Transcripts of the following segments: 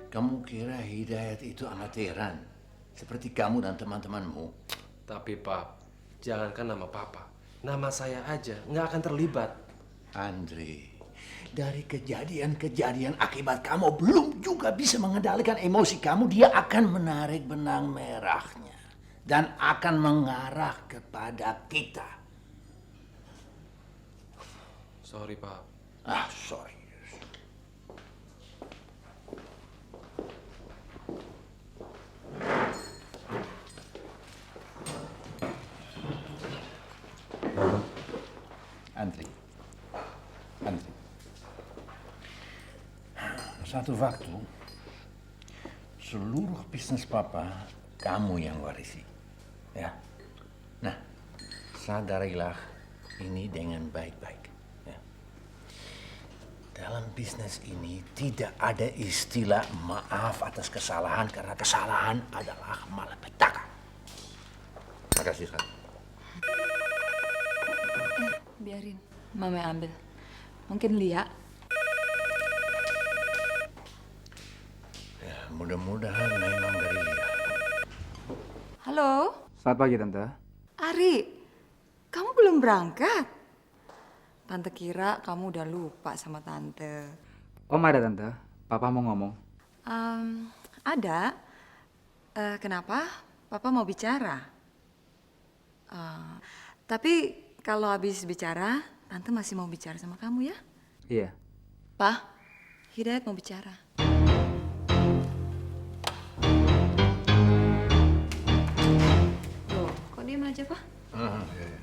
Kamu kira Hidayat itu amatiran seperti kamu dan teman-temanmu? Tapi Pak, jangankan nama Papa, nama saya aja nggak akan terlibat. Andre, dari kejadian-kejadian akibat kamu belum juga bisa mengendalikan emosi kamu, dia akan menarik benang merahnya dan akan mengarah kepada kita. Sorry Pak. Sorry. Andri. Satu waktu, seluruh bisnis Papa kamu yang warisi. Ya. Nah, sadarilah ini dengan baik-baik. Ya. Dalam bisnis ini tidak ada istilah maaf atas kesalahan karena kesalahan adalah malapetaka. Terima kasih, San. Biarin, Mama ambil. Mungkin Lia. Ya, mudah-mudahan memang dari Lia. Halo, Selamat pagi, Tante. Ari. Kamu belum berangkat? Tante kira kamu udah lupa sama Tante. Om ada, Tante. Papa mau ngomong. Ada. Kenapa? Papa mau bicara. Tapi kalau habis bicara, Tante masih mau bicara sama kamu ya? Iya. Pak, Hidayat mau bicara. Loh, kok diem aja, Pak? Iya.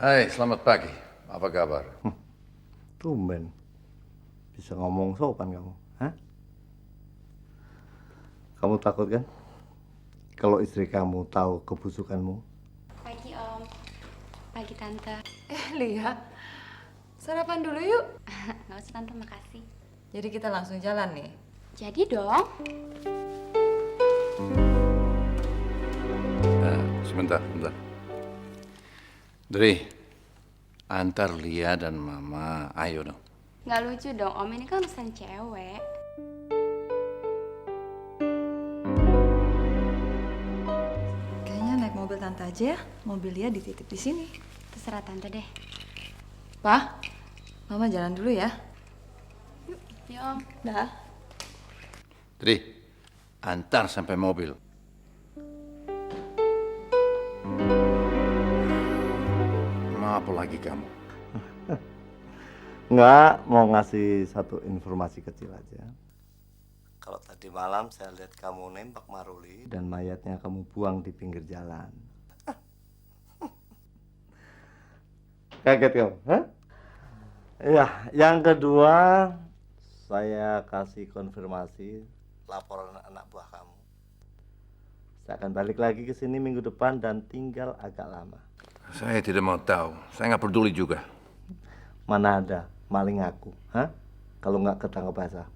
Hai, selamat pagi. Apa kabar? Tumben. Bisa ngomong sopan kamu. Hah? Kamu takut kan? Kalau istri kamu tahu kebusukanmu? Pagi Om, pagi Tante. Lia, sarapan dulu yuk. Nggak usah Tante, makasih. Jadi kita langsung jalan nih. Jadi dong. Sebentar. Dri, antar Lia dan Mama. Ayo dong. Nggak lucu dong Om, ini kan urusan cewek. Kayaknya naik mobil Tante aja ya. Mobil Lia dititip di sini. Terserah Tante deh. Pak, Mama jalan dulu ya. Yuk Om. Dah. Dri, antar sampai mobil. Mau apa lagi kamu? Nggak, mau ngasih satu informasi kecil aja. Kalau tadi malam saya lihat kamu nembak Maruli dan mayatnya kamu buang di pinggir jalan. Kaget kamu, hah? Ya, yang kedua saya kasih konfirmasi laporan anak buah kamu. Saya akan balik lagi ke sini minggu depan dan tinggal agak lama. Saya tidak mau tahu. Saya nggak peduli juga. Mana ada maling aku, hah? Kalau nggak ketangkep basah.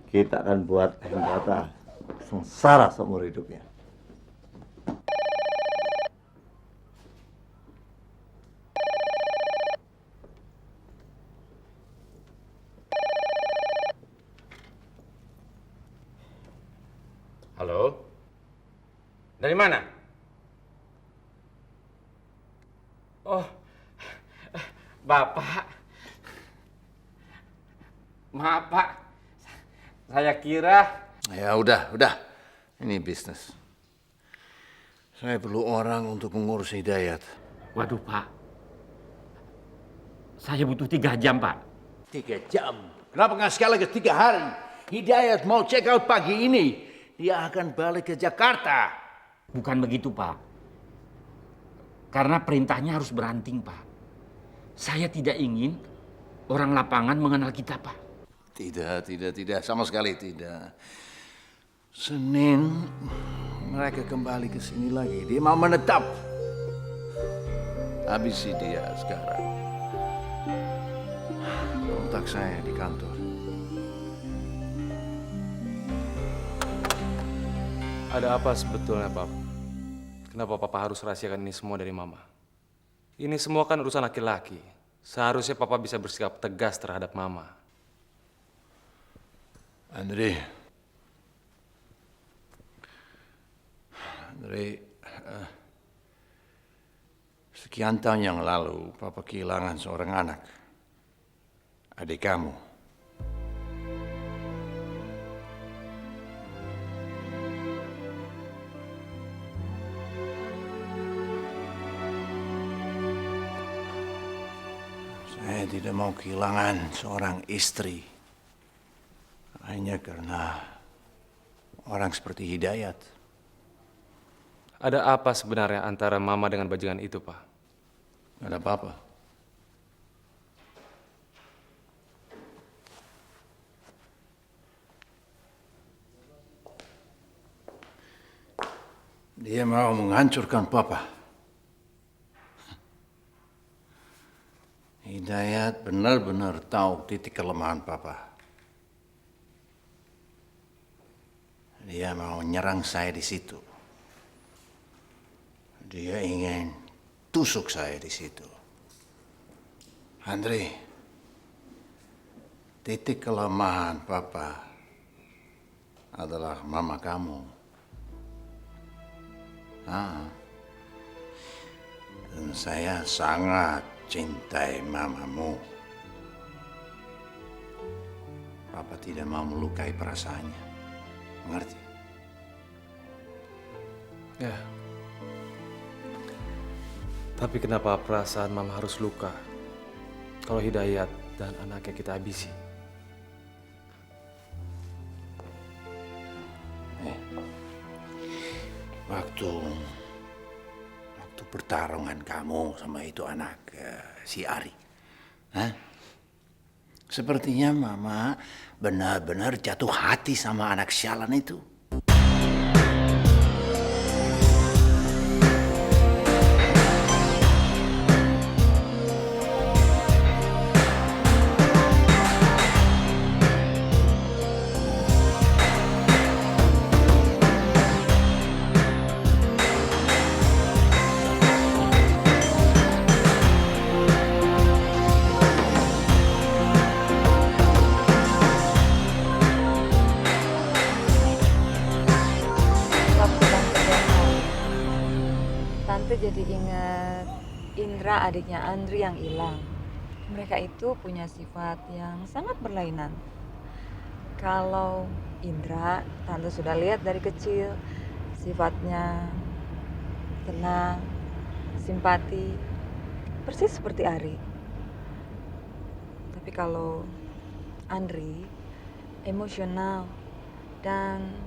Kita akan buat Hendata sengsara seumur hidupnya. Halo? Dari mana? Oh, Bapak. Maaf, Pak. Saya kira... Ya udah. Ini bisnis. Saya perlu orang untuk mengurus Hidayat. Waduh, Pak. Saya butuh 3 jam, Pak. 3 jam? Kenapa nggak sekali lagi 3 hari? Hidayat mau check out pagi ini. Dia akan balik ke Jakarta. Bukan begitu, Pak. Karena perintahnya harus beranting, Pak. Saya tidak ingin orang lapangan mengenal kita, Pak. Tidak. Sama sekali tidak. Senin mereka kembali ke sini lagi. Dia mau menetap. Habisi dia sekarang. Kontak saya di kantor. Ada apa sebetulnya, Pap? Kenapa Papa harus rahasiakan ini semua dari Mama? Ini semua kan urusan laki-laki. Seharusnya Papa bisa bersikap tegas terhadap Mama. Andre, sekian tahun yang lalu Papa kehilangan seorang anak. Adik kamu. Saya tidak mau kehilangan seorang istri hanya karena orang seperti Hidayat. Ada apa sebenarnya antara Mama dengan bajingan itu, Pak? Gak ada apa-apa. Dia mau menghancurkan Papa. Hidayat benar-benar tahu titik kelemahan Papa. Dia mau nyerang saya di situ. Dia ingin tusuk saya di situ. Andre, titik kelemahan Papa adalah mama kamu. Dan saya sangat cintai mamamu. Papa tidak mau melukai perasaannya. Mengerti? Ya. Tapi kenapa perasaan Mama harus luka kalau Hidayat dan anaknya kita habisi? Waktu pertarungan kamu sama itu anak si Ari. Sepertinya Mama benar-benar jatuh hati sama anak sialan itu. Tante jadi ingat Indra, adiknya Andri yang hilang. Mereka itu punya sifat yang sangat berlainan. Kalau Indra, Tante sudah lihat dari kecil, sifatnya tenang, simpati, persis seperti Ari. Tapi kalau Andri, emosional dan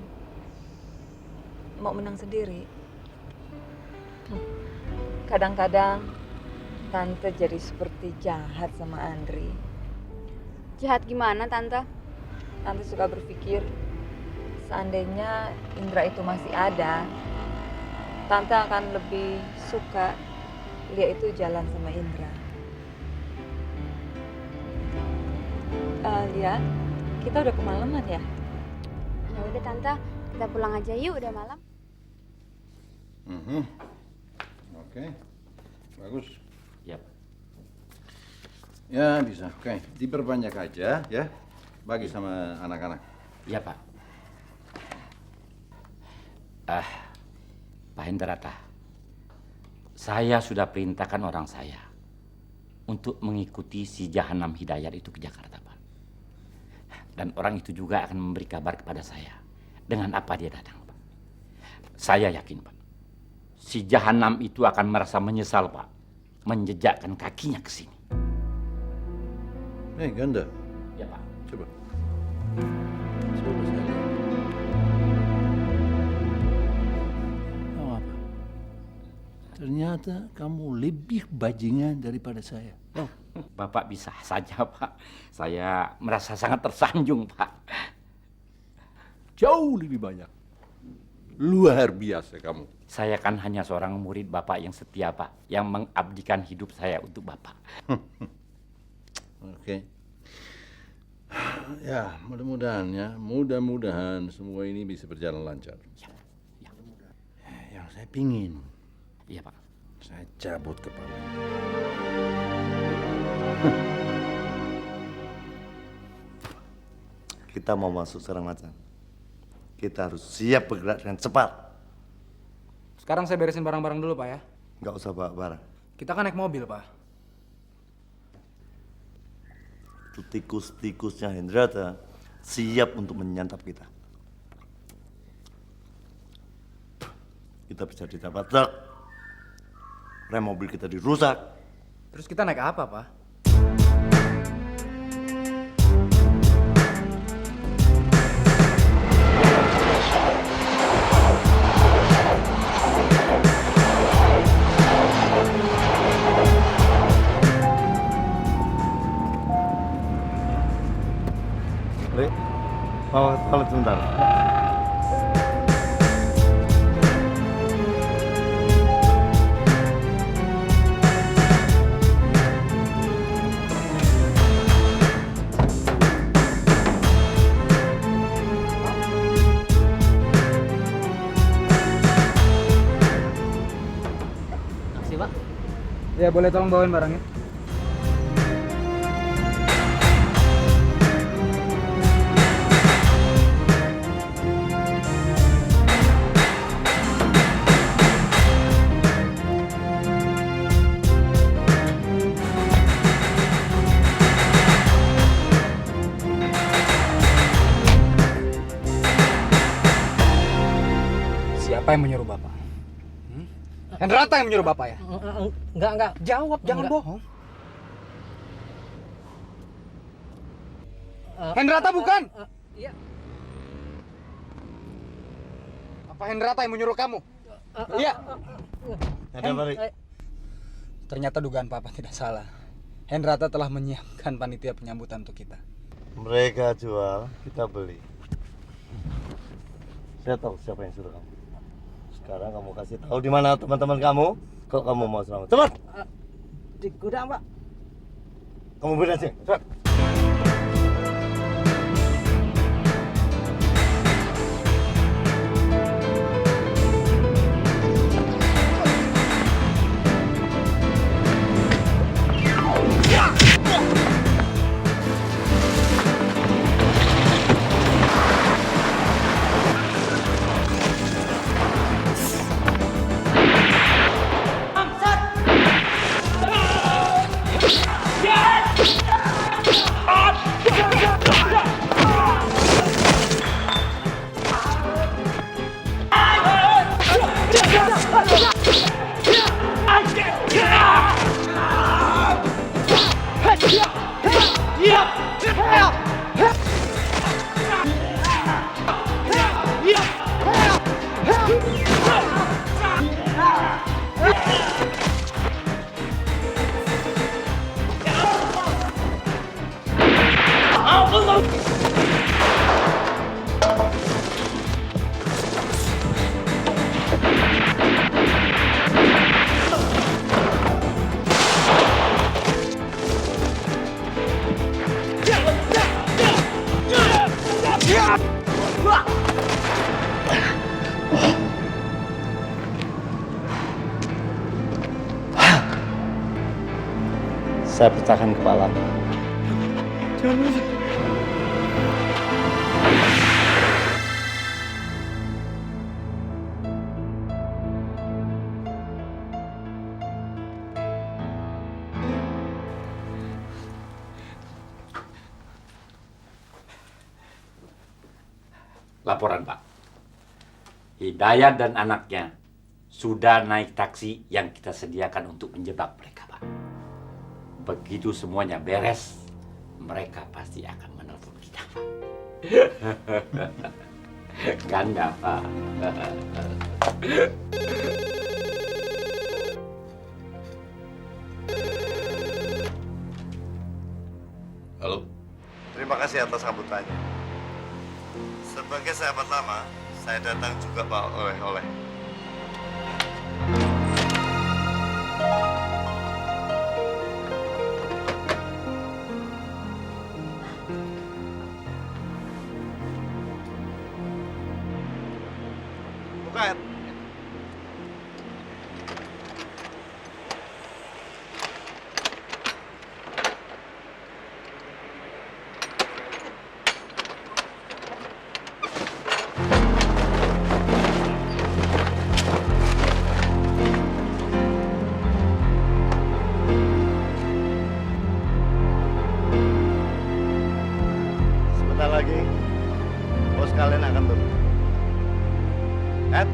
mau menang sendiri. Kadang-kadang Tante jadi seperti jahat sama Andri. Jahat gimana, Tante? Tante suka berpikir, seandainya Indra itu masih ada, Tante akan lebih suka dia itu jalan sama Indra. Lia, kita udah kemalaman ya? Ya udah, Tante, kita pulang aja yuk, udah malam. Oke, bagus. Yap. Ya bisa, oke. Diperbanyak aja ya, bagi sama anak-anak. Ya, Pak. Pak Hendrata, saya sudah perintahkan orang saya untuk mengikuti si Jahanam Hidayat itu ke Jakarta, Pak. Dan orang itu juga akan memberi kabar kepada saya dengan apa dia datang, Pak. Saya yakin, Pak, si Jahanam itu akan merasa menyesal, Pak, menjejakkan kakinya ke sini. Ganda. Ya, Pak. Coba saya lihat. Tahu apa? Ternyata kamu lebih bajingan daripada saya. Oh, Bapak bisa saja, Pak. Saya merasa sangat tersanjung, Pak. jauh lebih banyak. Luar biasa kamu. Saya kan hanya seorang murid Bapak yang setia, Pak, yang mengabdikan hidup saya untuk Bapak. Oke. Ya, mudah-mudahan semua ini bisa berjalan lancar. Ya, ya. Yang saya pingin, Iya, Pak. saya cabut kepala. Kita mau masuk sarang macan. Kita harus siap bergerak dengan cepat. Sekarang saya beresin barang-barang dulu, Pak ya. Nggak usah bawa barang. Kita kan naik mobil, Pak. Itu tikus-tikusnya Hendrata siap untuk menyantap kita. Kita bisa ditabrak truk. Rem mobil kita dirusak. Terus kita naik apa, Pak? Lek, mau toilet sebentar. Ya, boleh tolong bawain barangnya. Siapa yang menyuruh Bapak? Hendrata yang menyuruh Bapak ya? Enggak. Jawab, jangan Enggak. bohong. Hendrata bukan? Iya. Apa Hendrata yang menyuruh kamu? Iya. Ada balik. Ternyata dugaan Papa tidak salah. Hendrata telah menyiapkan panitia penyambutan untuk kita. Mereka jual, kita beli. Saya tahu siapa yang suruh kamu. Sekarang kamu kasih tahu di mana teman-teman kamu. Kalau kamu mau selamat, cepat. Di gudang, Pak. Kamu beresin, cepat. Saya pecahkan kepala. Laporan, Pak. Hidayat dan anaknya sudah naik taksi yang kita sediakan untuk menjebak mereka, Pak. Begitu semuanya beres, mereka pasti akan menelpon kita, Pak. Ganda, Pak. Halo? Terima kasih atas sambutannya. Sebagai sahabat lama, Saya datang juga Pak oleh-oleh. Bukan. Sebentar lagi, bos kalian akan turun. Ed?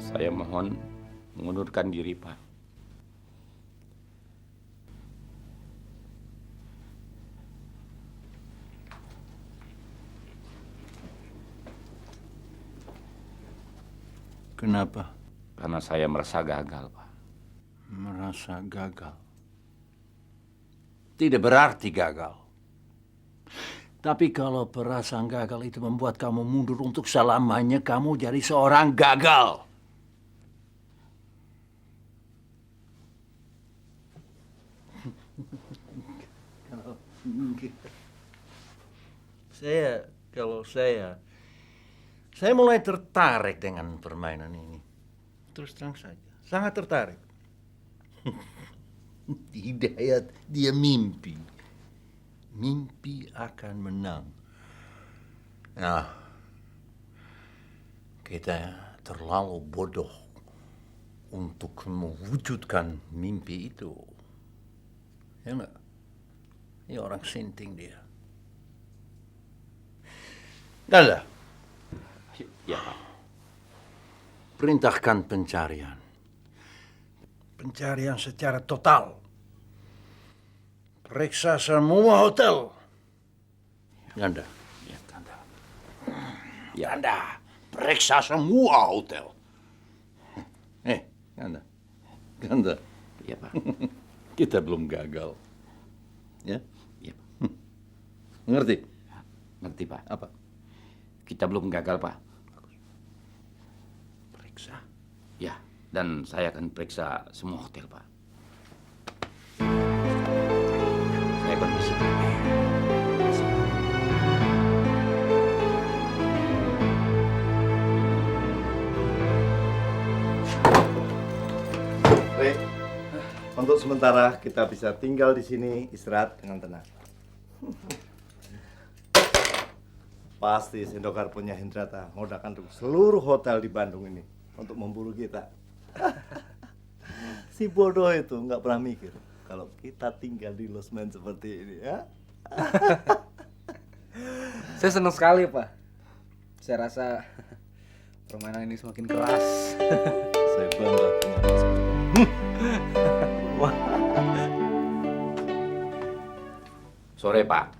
Saya mohon mengundurkan diri, Pak. Kenapa? Karena saya merasa gagal, Pak. Merasa gagal. Tidak berarti gagal. Tapi kalau perasaan gagal itu membuat kamu mundur untuk selamanya, kamu jadi seorang gagal. Kalau saya mulai tertarik dengan permainan ini. Terus terang saja, sangat tertarik. Hidayat, dia mimpi. Mimpi akan menang. Nah, kita terlalu bodoh untuk mewujudkan mimpi itu. Ya enggak? Ini orang sinting dia. Ganda. Ya, Pak. Perintahkan pencarian. Pencarian secara total. Periksa semua hotel. Ganda. Ya, Ganda. Ganda, periksa semua hotel. Ganda. Ganda. Ya, Pak. Kita belum gagal. Ya? Ya, Pak. Ngerti? Ngerti, Pak. Apa? Kita belum gagal, Pak. Periksa. Ya, dan saya akan periksa semua hotel, Pak. Saya permisi. Baik. Untuk sementara kita bisa tinggal di sini istirahat dengan tenang. Pasti Sendokar punya Hendrata ngodakan untuk seluruh hotel di Bandung ini untuk memburu kita. Si bodoh itu nggak pernah mikir kalau kita tinggal di losmen seperti ini, ya. Saya senang sekali, Pak. Saya rasa permainan ini semakin keras. Saya bangga punya Mas. Wah. Sore, Pak.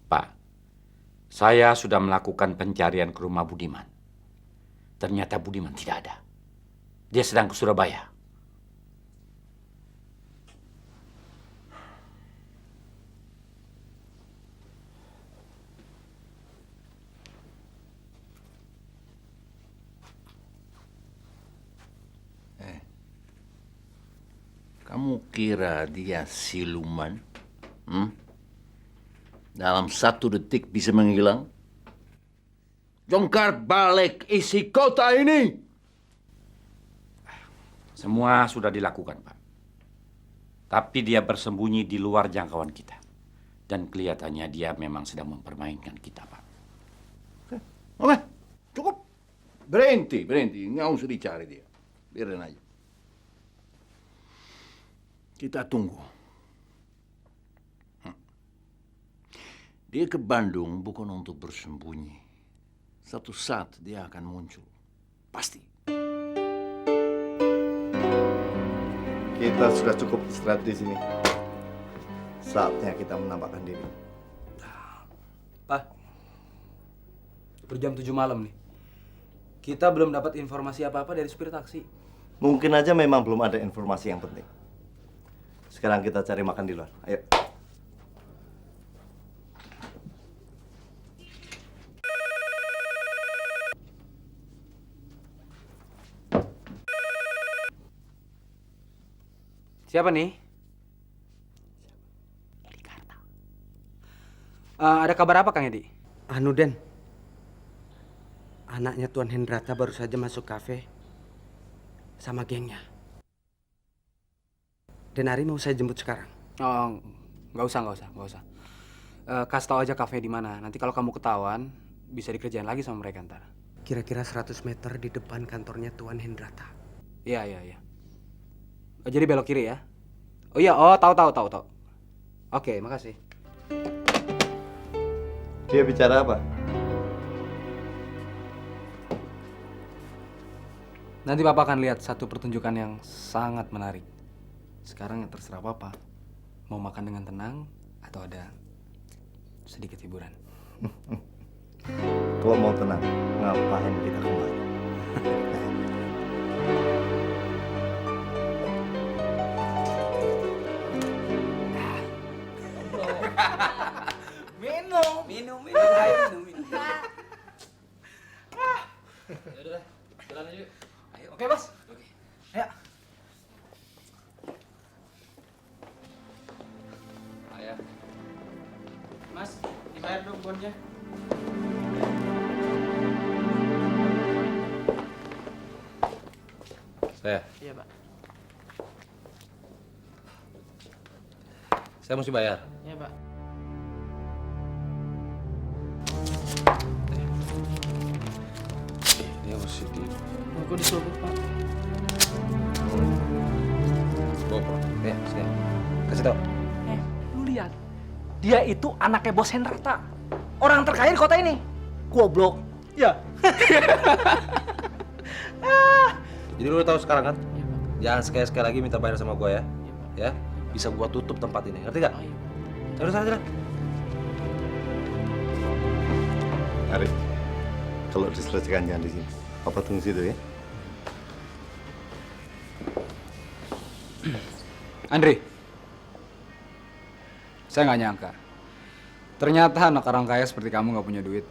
Pak, saya sudah melakukan pencarian ke rumah Budiman. Ternyata Budiman tidak ada. Dia sedang ke Surabaya. Kamu kira dia siluman? Dalam 1 detik bisa menghilang? Jongkar balik isi kota ini! Semua sudah dilakukan, Pak. Tapi dia bersembunyi di luar jangkauan kita. Dan kelihatannya dia memang sedang mempermainkan kita, Pak. Oke, cukup. Berhenti. Nggak usah dicari dia. Biarin aja. Kita tunggu. Dia ke Bandung bukan untuk bersembunyi. Satu saat dia akan muncul. Pasti. Kita sudah cukup istirahat di sini. Saatnya kita menampakkan diri. Pak, udah jam 7 malam nih. Kita belum dapat informasi apa-apa dari supir taksi. Mungkin aja memang belum ada informasi yang penting. Sekarang kita cari makan di luar. Ayo. Siapa nih? Ada kabar apa Kang Edi? Anu Den, anaknya Tuan Hendrata baru saja masuk kafe sama gengnya. Dan hari mau saya jemput sekarang. Oh, nggak usah. Kasih tahu aja kafe di mana. Nanti kalau kamu ketahuan, bisa dikerjain lagi sama mereka ntar. Kira-kira 100 meter di depan kantornya Tuan Hendrata. Iya. Oh, jadi belok kiri ya? Oh iya, tahu. Oke, makasih. Dia bicara apa? Nanti Papa akan lihat satu pertunjukan yang sangat menarik. Sekarang yang terserah Papa. Mau makan dengan tenang atau ada sedikit hiburan. Kalau mau tenang, ngapain kita kemari? Minum. Ayo minum. Yaudah, jalan aja yuk. Ayo, oke bos. Oke. Ayo. Ayah. Mas, dibayar dong bonnya. Saya. Iya, Pak. Saya mesti bayar. Iya, Pak. Dia mesti di... Aku disuruh, Pak. Bawa. Ya, sini. Kasih tau. Lu lihat. Dia itu anaknya Bos Hendrata. Orang terkaya di kota ini. Goblok. Ya. Jadi lu tahu sekarang kan? Jangan sekali-sekali lagi minta bayar sama gua ya. Ya, bisa gua tutup tempat ini. Ngerti gak? Jalan. Arif, kalau diselesaikan jangan di sini. Papa tunggu situ ya. Andri, saya nggak nyangka. Ternyata anak orang kaya seperti kamu nggak punya duit.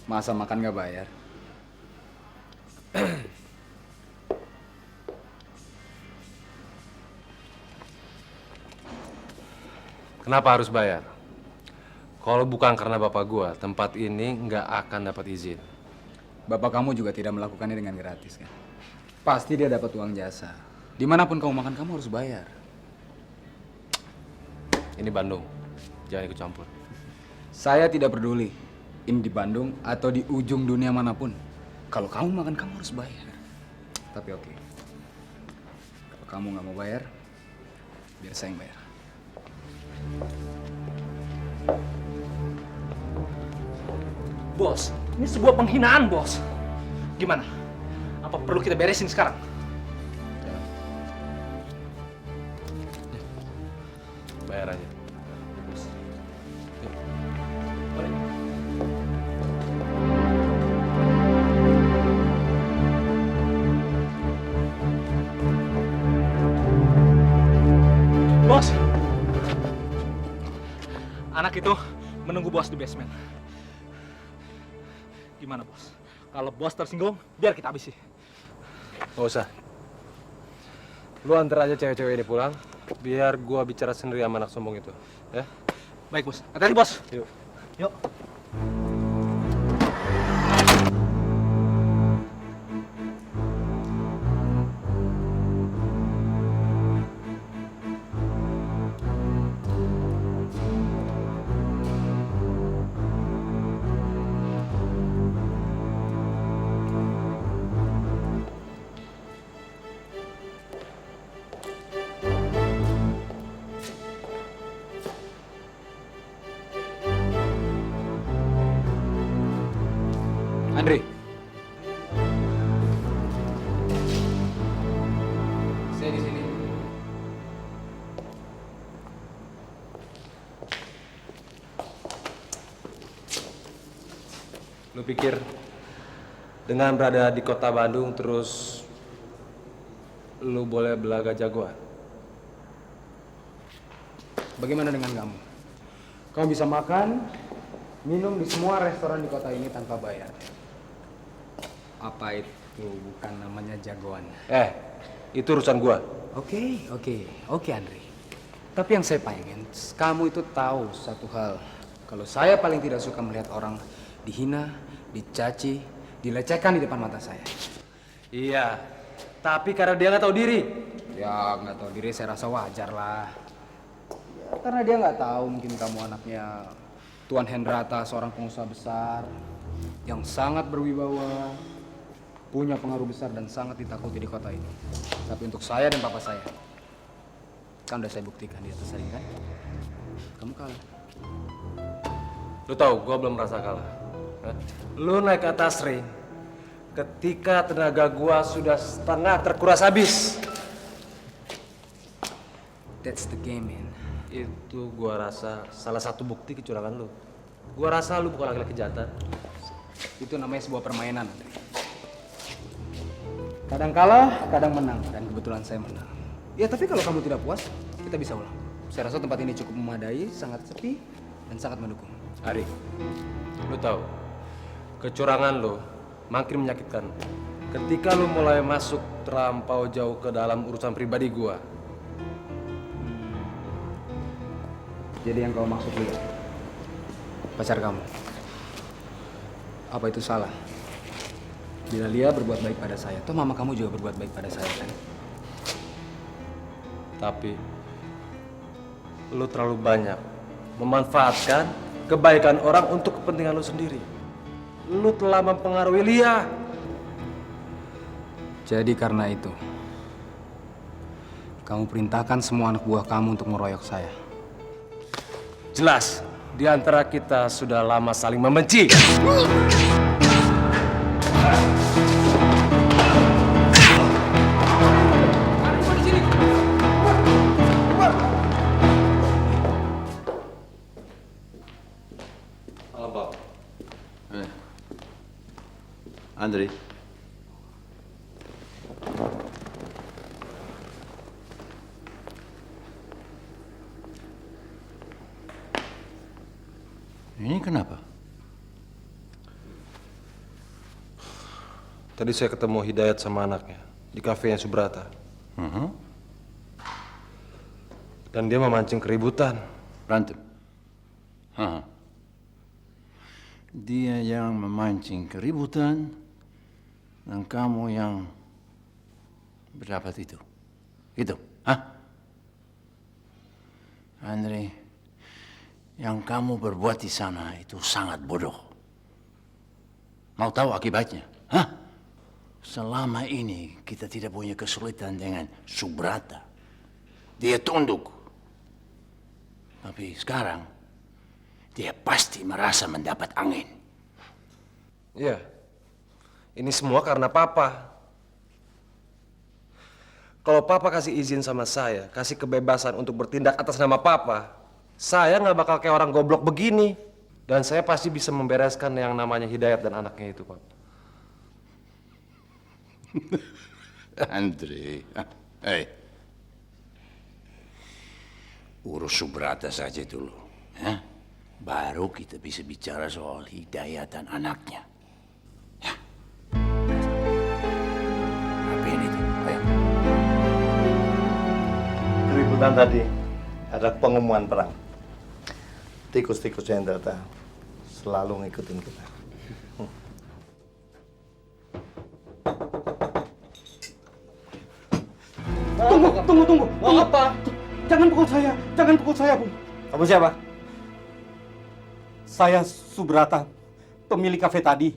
Masa makan nggak bayar? Kenapa harus bayar? Kalau bukan karena bapak gua, tempat ini nggak akan dapat izin. Bapak kamu juga tidak melakukannya dengan gratis kan? Pasti dia dapat uang jasa. Dimanapun kamu makan, kamu harus bayar. Ini Bandung, jangan ikut campur. Saya tidak peduli. Ini di Bandung atau di ujung dunia manapun. Kalau kamu makan, kamu harus bayar. Tapi oke. Kalau kamu nggak mau bayar, biar saya yang bayar. Bos, ini sebuah penghinaan, Bos. Gimana? Apa perlu kita beresin sekarang? Bayar aja. Bos, anak itu menunggu bos di basement. Gimana, Bos? Kalau bos tersinggung, biar kita habisi. Nggak usah. Lu antar aja cewek-cewek ini pulang, biar gua bicara sendiri sama anak sombong itu. Ya? Baik, Bos. Hati-hati, Bos. Yuk. Yuk. Lu pikir dengan berada di kota Bandung terus lu boleh belaga jagoan? Bagaimana dengan kamu? Kamu bisa makan, minum di semua restoran di kota ini tanpa bayar. Apa itu bukan namanya jagoan? Itu urusan gua. Oke, Andri. Tapi yang saya pengen, kamu itu tahu satu hal. Kalau saya paling tidak suka melihat orang dihina, dicaci, dilecehkan di depan mata saya. Iya, tapi karena dia nggak tahu diri. Ya, nggak tahu diri saya rasa wajar lah. Ya, karena dia nggak tahu mungkin kamu anaknya Tuan Hendrata, seorang pengusaha besar yang sangat berwibawa, punya pengaruh besar dan sangat ditakuti di kota ini. Tapi untuk saya dan papa saya, kan udah saya buktikan di atas ring kan, kamu kalah. Lu tahu, gua belum merasa kalah. Hah? Lu naik ke atas ring ketika tenaga gua sudah setengah terkuras habis. That's the game, man. Itu gua rasa salah satu bukti kecurangan lu. Gua rasa lu bukan laki-laki jantan. Itu namanya sebuah permainan, Andre. Kadang kalah, kadang menang, dan kebetulan saya menang. Ya, tapi kalau kamu tidak puas, kita bisa ulang. Saya rasa tempat ini cukup memadai, sangat sepi, dan sangat mendukung. Ari, lu tahu, kecurangan lu makin menyakitkan. Ketika lu mulai masuk terlampau jauh ke dalam urusan pribadi gua. Jadi yang kau maksud Lia, pacar kamu, apa itu salah? Bila Lia berbuat baik pada saya, toh mama kamu juga berbuat baik pada saya kan? Tapi lu terlalu banyak memanfaatkan kebaikan orang untuk kepentingan lu sendiri. Lu telah mempengaruhi Lia. Jadi karena itu, kamu perintahkan semua anak buah kamu untuk meroyok saya. Jelas, di antara kita sudah lama saling membenci. Andri. Ini kenapa? Tadi saya ketemu Hidayat sama anaknya di kafenya Subrata. Dan dia memancing keributan. Berantem? Dia yang memancing keributan dan kamu yang berdapat itu. Itu, Andre, yang kamu berbuat di sana itu sangat bodoh. Mau tahu akibatnya? Selama ini kita tidak punya kesulitan dengan Subrata. Dia tunduk. Tapi sekarang dia pasti merasa mendapat angin. Iya. Ini semua karena Papa. Kalau Papa kasih izin sama saya, kasih kebebasan untuk bertindak atas nama Papa, saya nggak bakal kayak orang goblok begini. Dan saya pasti bisa membereskan yang namanya Hidayat dan anaknya itu, Pak. Andre, urus Subrata saja dulu. Baru kita bisa bicara soal Hidayat dan anaknya. Ya. Rapiin itu, ayo. Keributan tadi ada pengumuman perang. Tikus-tikus Hendrata selalu ngikutin kita. Tunggu. Mau apa? Jangan pukul saya, Bung. Kamu siapa? Saya Subrata, pemilik kafe tadi.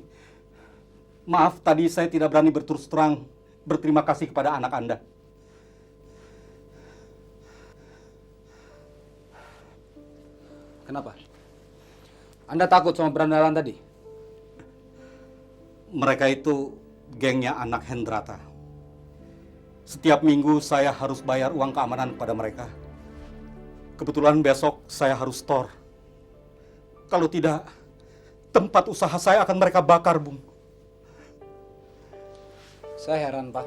Maaf, tadi saya tidak berani berterus terang berterima kasih kepada anak Anda. Kenapa? Anda takut sama berandalan tadi? Mereka itu gengnya anak Hendrata. Setiap minggu saya harus bayar uang keamanan kepada mereka. Kebetulan besok saya harus store. Kalau tidak, tempat usaha saya akan mereka bakar, Bung. Saya heran, Pak.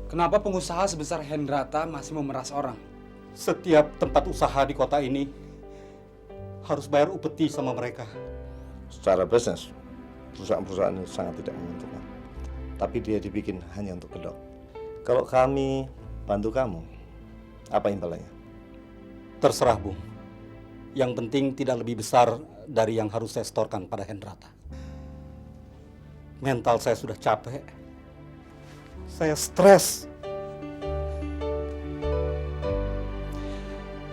Kenapa pengusaha sebesar Hendrata masih memeras orang? Setiap tempat usaha di kota ini harus bayar upeti sama mereka. Secara bisnis, perusahaan-perusahaan ini sangat tidak menguntungkan. Tapi dia dibikin hanya untuk kedok. Kalau kami bantu kamu, apa imbalannya? Terserah, Bung. Yang penting tidak lebih besar dari yang harus saya setorkan pada Hendrata. Mental saya sudah capek. Saya stres.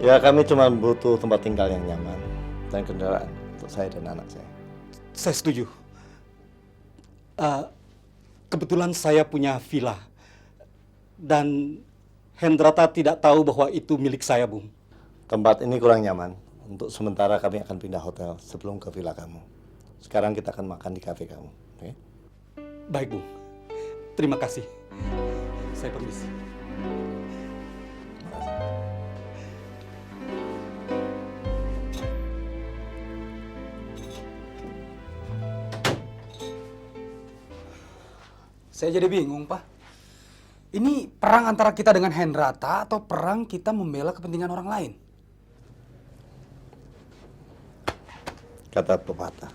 Ya, kami cuma butuh tempat tinggal yang nyaman dan kendaraan untuk saya dan anak saya. Saya setuju. Kebetulan saya punya villa. Dan Hendrata tidak tahu bahwa itu milik saya, Bung. Tempat ini kurang nyaman. Untuk sementara kami akan pindah hotel sebelum ke villa kamu. Sekarang kita akan makan di kafe kamu. Oke? Baik, Bung. Terima kasih. Saya permisi. Saya jadi bingung, Pak. Ini perang antara kita dengan Hendrata atau perang kita membela kepentingan orang lain? Kata pepatah,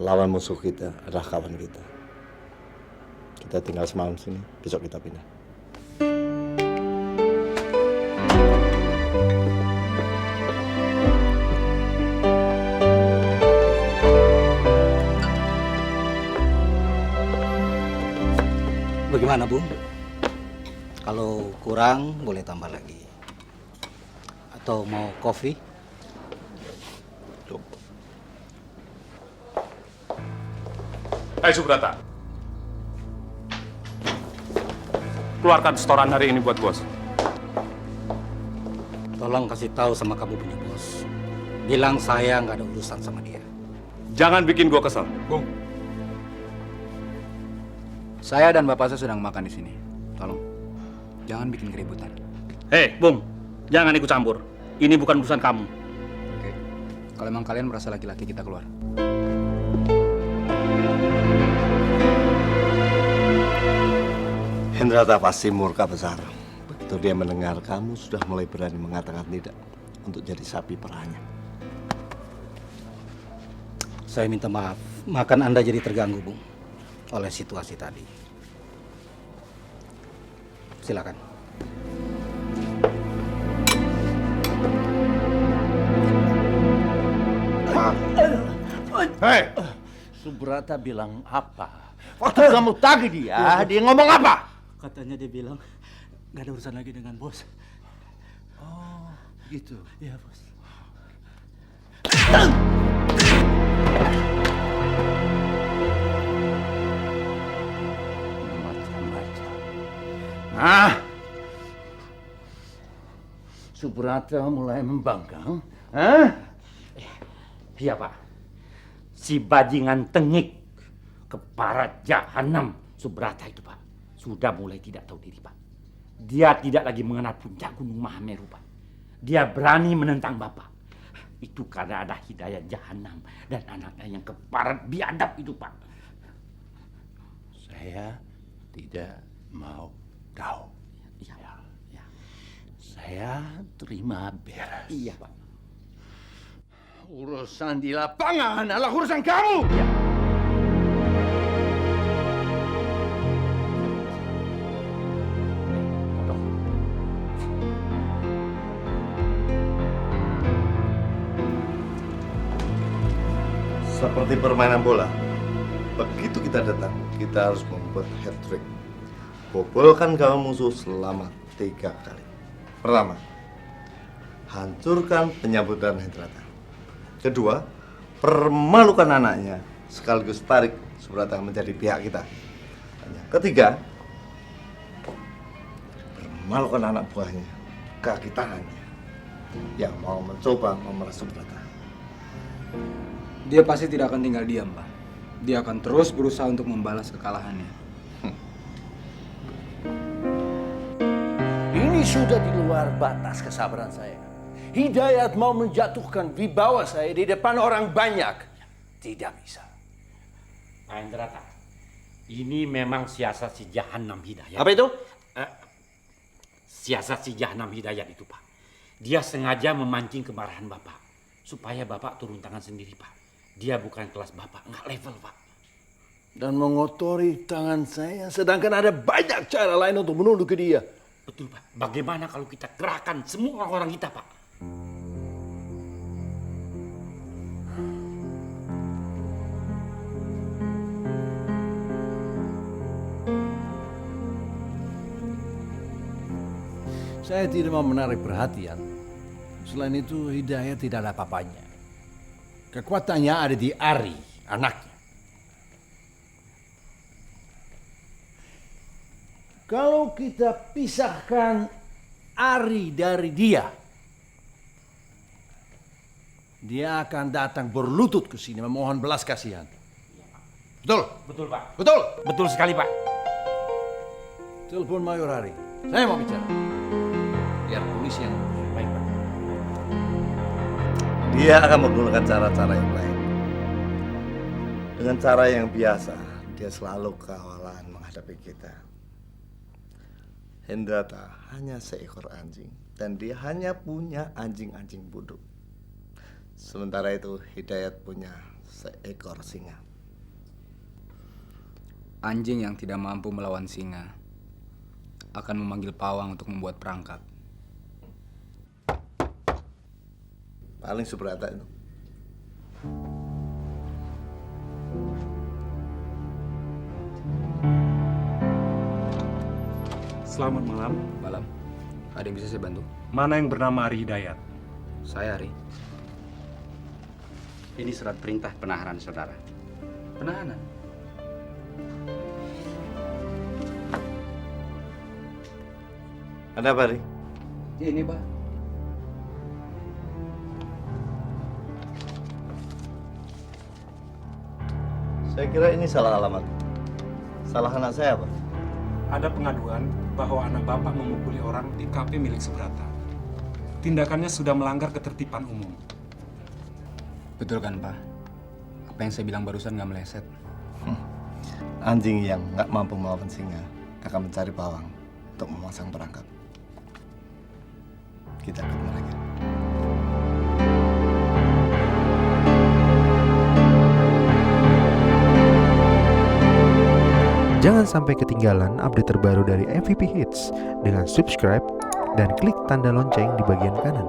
lawan musuh kita adalah kawan kita. Kita tinggal semalam sini, besok kita pindah. Bagaimana, Bung? Kalau kurang, boleh tambah lagi. Atau mau kopi? Hai Subrata, keluarkan setoran hari ini buat bos. Tolong kasih tahu sama kamu punya bos. Bilang saya nggak ada urusan sama dia. Jangan bikin gua kesel. Bung. Saya dan bapak saya sedang makan di sini. Tolong, jangan bikin keributan. Hei, Bung, jangan ikut campur. Ini bukan urusan kamu. Oke, kalau emang kalian merasa laki-laki, kita keluar. Hendrata pasti murka besar. Begitu dia mendengar kamu sudah mulai berani mengatakan tidak untuk jadi sapi perahnya. Saya minta maaf, makan Anda jadi terganggu, Bung, oleh situasi tadi. Silakan. Hei, Subrata bilang apa? Waktu kamu tagih dia ngomong apa? Katanya dia bilang nggak ada urusan lagi dengan bos. Oh, gitu. Iya, bos. Macam-macam. Ah, Subrata mulai membangkang. Hah? Iya, Pak. Si bajingan tengik keparat jahanam Subrata itu, Pak, sudah mulai tidak tahu diri, Pak. Dia tidak lagi mengenal puncak Gunung Mahameru, Pak. Dia berani menentang Bapak. Itu karena ada Hidayat jahanam dan anaknya yang keparat biadab itu, Pak. Saya tidak mau tahu. Iya, ya. Saya terima beres. Iya, Pak. Urusan di lapangan adalah urusan kamu. Ya. Seperti permainan bola. Begitu kita datang, kita harus membuat hat-trick. Bobolkan gawang musuh selama 3 kali. Pertama, hancurkan penyambutan Hendrata. Kedua, permalukan anaknya, sekaligus tarik Subrata menjadi pihak kita. Yang ketiga, permalukan anak buahnya, kaki tangannya, yang mau mencoba memeras Subrata. Dia pasti tidak akan tinggal diam, Pak. Dia akan terus berusaha untuk membalas kekalahannya. Ini sudah di luar batas kesabaran saya. Hidayat mau menjatuhkan wibawa saya di depan orang banyak. Tidak bisa. Pak Indrata, ini memang siasat si Jahanam Hidayat. Apa itu? Siasat si Jahanam Hidayat itu, Pak. Dia sengaja memancing kemarahan Bapak. Supaya Bapak turun tangan sendiri, Pak. Dia bukan kelas Bapak, nggak level, Pak. Dan mengotori tangan saya, sedangkan ada banyak cara lain untuk menuduh ke dia. Betul, Pak. Bagaimana kalau kita kerahkan semua orang-orang kita, Pak? Saya tidak mau menarik perhatian. Selain itu, Hidayat tidak ada apa-apanya. Kekuatannya ada di Ari, anaknya. Kalau kita pisahkan Ari dari dia akan datang berlutut ke sini memohon belas kasihan. Betul? Betul, Pak. Betul? Betul sekali, Pak. Telepon Mayor Ari. Saya mau bicara. Biar polisi yang baik, Pak. Dia akan menggunakan cara-cara yang lain. Dengan cara yang biasa, dia selalu kawalan menghadapi kita. Hendrata hanya seekor anjing dan dia hanya punya anjing-anjing buduk. Sementara itu Hidayat punya seekor singa. Anjing yang tidak mampu melawan singa akan memanggil pawang untuk membuat perangkap. Paling Subrata itu. Selamat malam. Malam. Ada yang bisa saya bantu? Mana yang bernama Ari Hidayat? Saya Ari. Ini surat perintah penahanan saudara. Penahanan. Ada apa, Ri? Ini, Pak. Saya kira ini salah alamat. Salah anak saya, Pak. Ada pengaduan bahwa anak Bapak memukuli orang di kafe milik Subrata. Tindakannya sudah melanggar ketertiban umum. Betul kan, Pak? Apa yang saya bilang barusan nggak meleset? Anjing yang nggak mampu melawan singa akan mencari pawang untuk memasang perangkap. Kita ikut mereka. Jangan sampai ketinggalan update terbaru dari MVP Hits dengan subscribe dan klik tanda lonceng di bagian kanan.